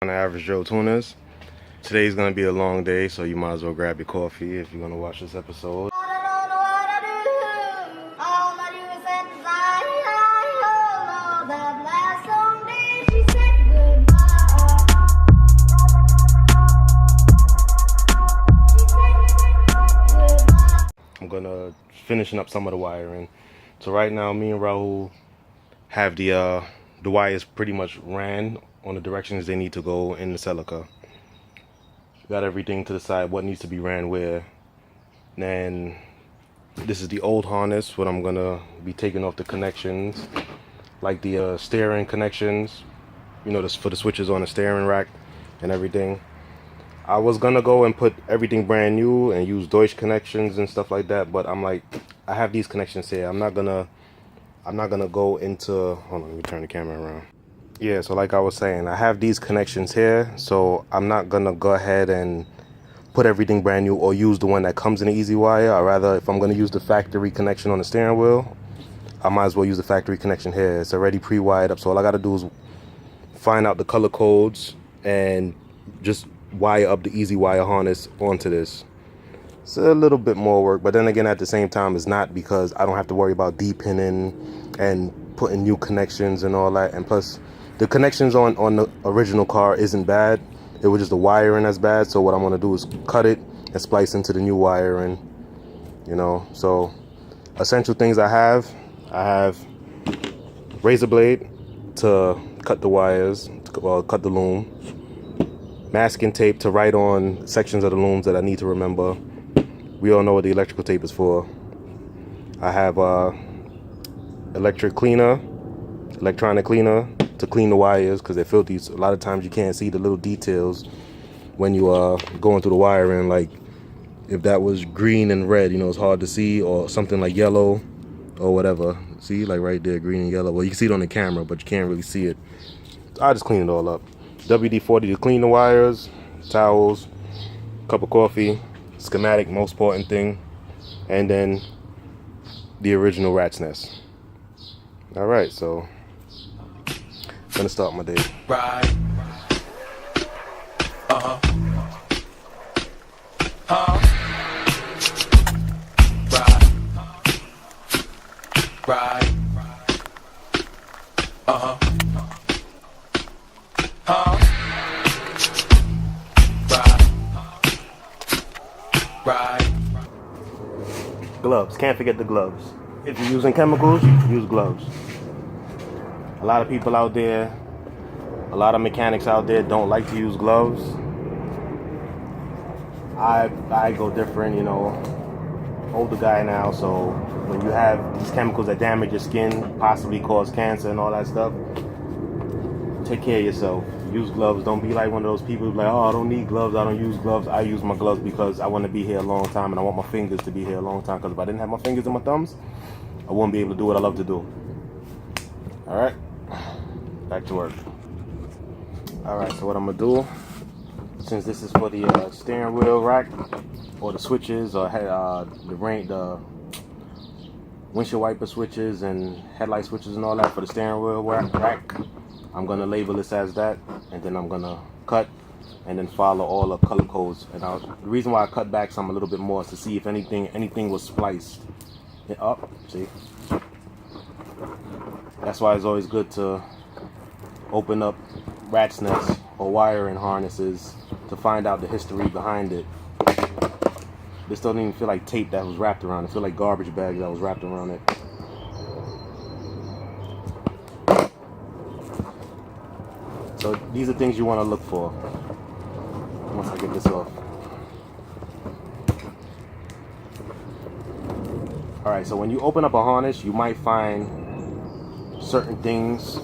On the average Joe tuners. Today's gonna be a long day, so you might as well grab your coffee if you're gonna watch this episode. I'm gonna finishing up some of the wiring. So right now, me and Rahul have the wires pretty much ran on the directions they need to go in the Celica. Got everything to the side, what needs to be ran where. Then this is the old harness, what I'm gonna be taking off the connections, like the steering connections, you know, this for the switches on the steering rack and everything. I was gonna go and put everything brand new and use Deutsch connections and stuff like that, but I'm like, I have these connections here. I'm not gonna go into, hold on, let me turn the camera around. Yeah, so like I was saying, I have these connections here, so I'm not gonna go ahead and put everything brand new or use the one that comes in the easy wire. Or rather, if I'm gonna use the factory connection on the steering wheel, I might as well use the factory connection here. It's already pre-wired up, so all I gotta do is find out the color codes and just wire up the easy wire harness onto this. It's a little bit more work, but then again, at the same time, it's not, because I don't have to worry about de-pinning and putting new connections and all that. And plus, the connections on the original car isn't bad. It was just the wiring that's bad. So what I'm gonna do is cut it and splice into the new wiring, you know. So essential things I have razor blade to cut the wires, well, cut the loom, masking tape to write on sections of the looms that I need to remember. We all know what the electrical tape is for. I have electronic cleaner to clean the wires, because they're filthy. So a lot of times you can't see the little details when you are going through the wiring. Like if that was green and red, you know, it's hard to see, or something like yellow or whatever. See, like right there, green and yellow. Well, you can see it on the camera, but you can't really see it. So I just clean it all up. WD-40 to clean the wires, towels, cup of coffee, schematic, most important thing, and then the original rat's nest. All right, so I'm gonna start my day. Right. Right. Right. Right. Gloves. Can't forget the gloves. If you're using chemicals, use gloves. A lot of people out there, a lot of mechanics out there don't like to use gloves. I go different, you know. Older guy now, so when you have these chemicals that damage your skin, possibly cause cancer and all that stuff, take care of yourself. Use gloves. Don't be like one of those people like, oh, I don't need gloves, I don't use gloves. I use my gloves because I want to be here a long time, and I want my fingers to be here a long time, because if I didn't have my fingers and my thumbs, I wouldn't be able to do what I love to do. All right, back to work. All right, so what I'm gonna do, since this is for the steering wheel rack, or the switches, or the windshield wiper switches and headlight switches and all that for the steering wheel rack, I'm gonna label this as that, and then I'm gonna cut and then follow all the color codes. And the reason why I cut back some a little bit more is to see if anything was spliced up. See, that's why it's always good to open up rat's nests or wiring harnesses to find out the history behind it. This doesn't even feel like tape that was wrapped around it. It feels like garbage bags that was wrapped around it. So these are things you want to look for once I get this off. Alright, so when you open up a harness, you might find certain things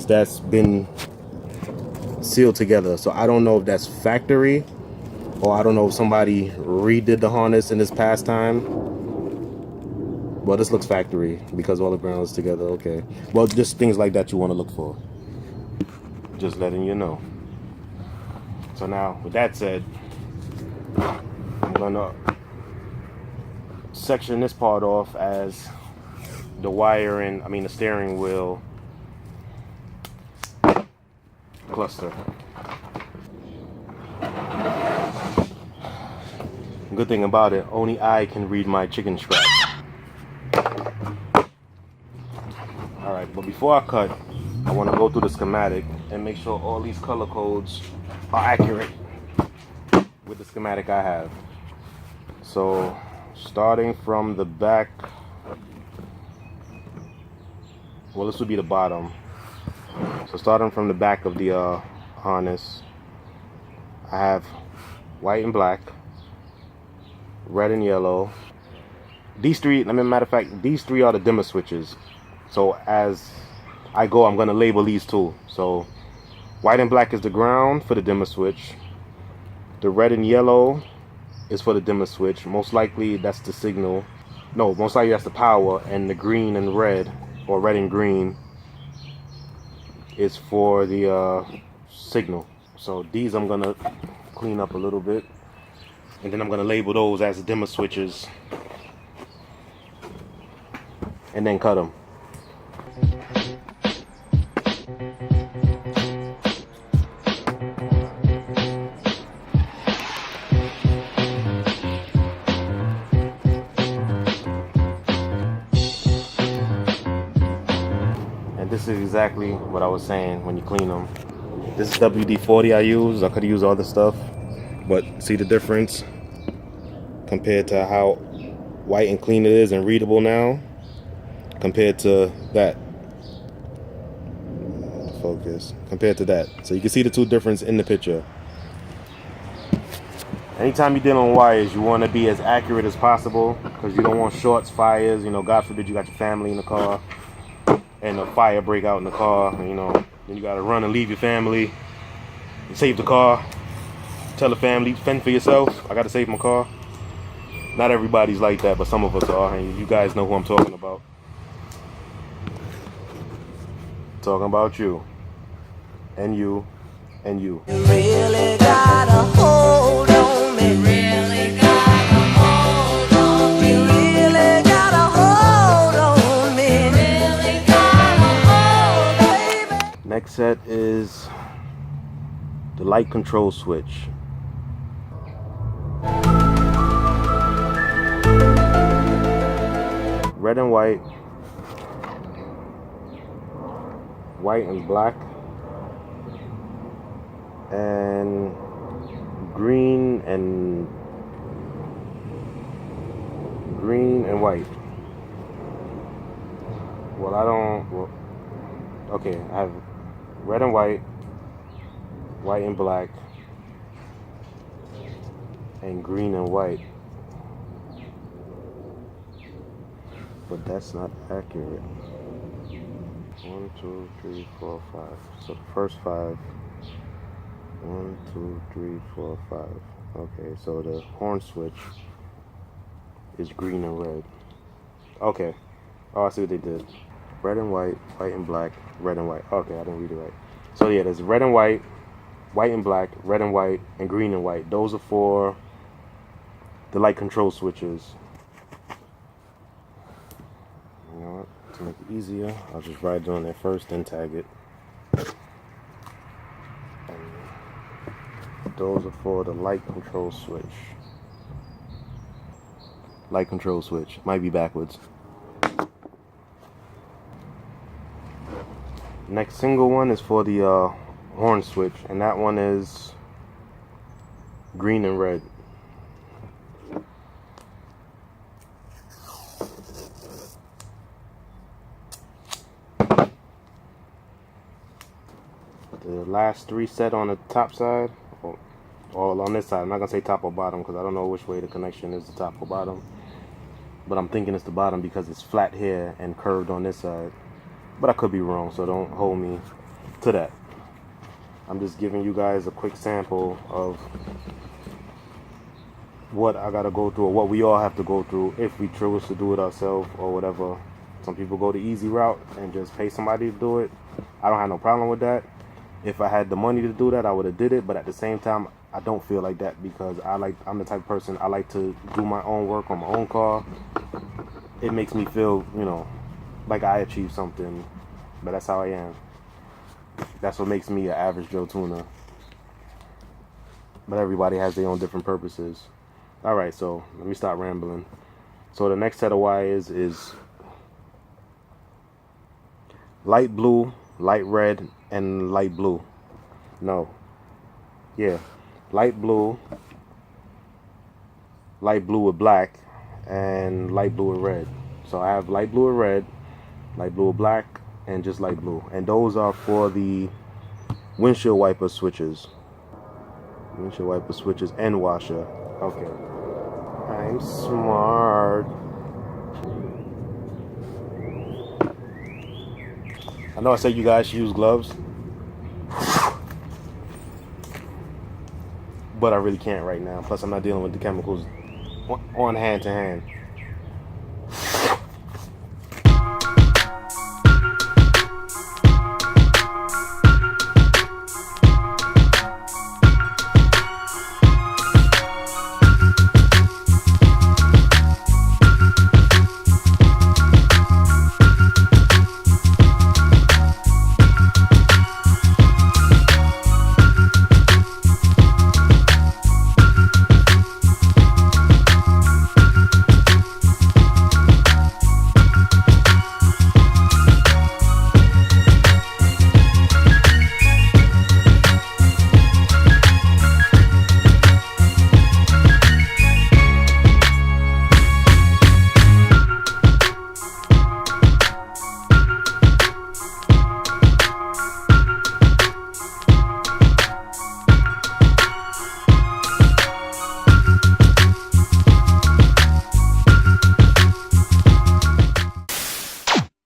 that's been sealed together. So I don't know if that's factory, or I don't know if somebody redid the harness in this past time. Well, this looks factory because all the ground is together. Okay. Well, just things like that you want to look for. Just letting you know. So now, with that said, I'm gonna section this part off as the wiring, the steering wheel cluster. Good thing about it, only I can read my chicken scratch. Alright, but before I cut, I want to go through the schematic and make sure all these color codes are accurate with the schematic I have. So, starting from the back, well, this would be the bottom. So starting from the back of the harness, I have white and black, red and yellow. These three, matter of fact, these three are the dimmer switches. So as I go, I'm going to label these two. So white and black is the ground for the dimmer switch. The red and yellow is for the dimmer switch. Most likely that's the signal. No, most likely that's the power. And the green and red, or red and green, is for the signal. So these I'm going to clean up a little bit. And then I'm going to label those as dimmer switches. And then cut them. And this is exactly what I was saying when you clean them. This is WD-40 I use. I could use other stuff. But see the difference compared to how white and clean it is and readable now compared to that. Focus. Compared to that. So you can see the two difference in the picture. Anytime you're dealing with wires, you want to be as accurate as possible because you don't want shorts, fires. You know, God forbid you got your family in the car and a fire break out in the car. You know, then you got to run and leave your family and save the car. Tell the family, fend for yourself. I got to save my car. Not everybody's like that, but some of us are. And you guys know who I'm talking about. Talking about you. And you. And you. You really got a hold on me. Really got a hold on me. You really got a hold on me. Really got a hold, baby. Next set is the light control switch. Red and white, white and black, and green and white. Okay, I have red and white, white and black, and green and white. But that's not accurate. 1, 2, 3, 4, 5. So the first 5. 1, 2, 3, 4, 5. Okay, so the horn switch is green and red. Okay. Oh, I see what they did. Red and white, white and black, red and white. Okay, I didn't read it right. So yeah, there's red and white, white and black, red and white, and green and white. Those are for the light control switches. You know what? To make it easier, I'll just write it on there first, then tag it. And those are for the light control switch. Light control switch. Might be backwards. Next single one is for the horn switch, and that one is green and red. The last 3 set on the top side, or on this side. I'm not gonna say top or bottom because I don't know which way the connection is, the top or bottom. But I'm thinking it's the bottom because it's flat here and curved on this side. But I could be wrong, so don't hold me to that. I'm just giving you guys a quick sample of what I gotta go through, or what we all have to go through if we choose to do it ourselves or whatever. Some people go the easy route and just pay somebody to do it. I don't have no problem with that. If I had the money to do that, I would have did it. But at the same time, I don't feel like that because I'm the type of person, I like to do my own work on my own car. It makes me feel, you know, like I achieved something. But that's how I am. That's what makes me an average Joe tuner. But everybody has their own different purposes. Alright, so let me stop rambling. So the next set of wires is light blue, light red, and light blue. No. Yeah. Light blue with black, and light blue with red. So I have light blue with red, light blue with black, and just light blue. And those are for the windshield wiper switches. Windshield wiper switches and washer. Okay. I'm smart. I know I said you guys should use gloves, but I really can't right now. Plus, I'm not dealing with the chemicals on hand to hand.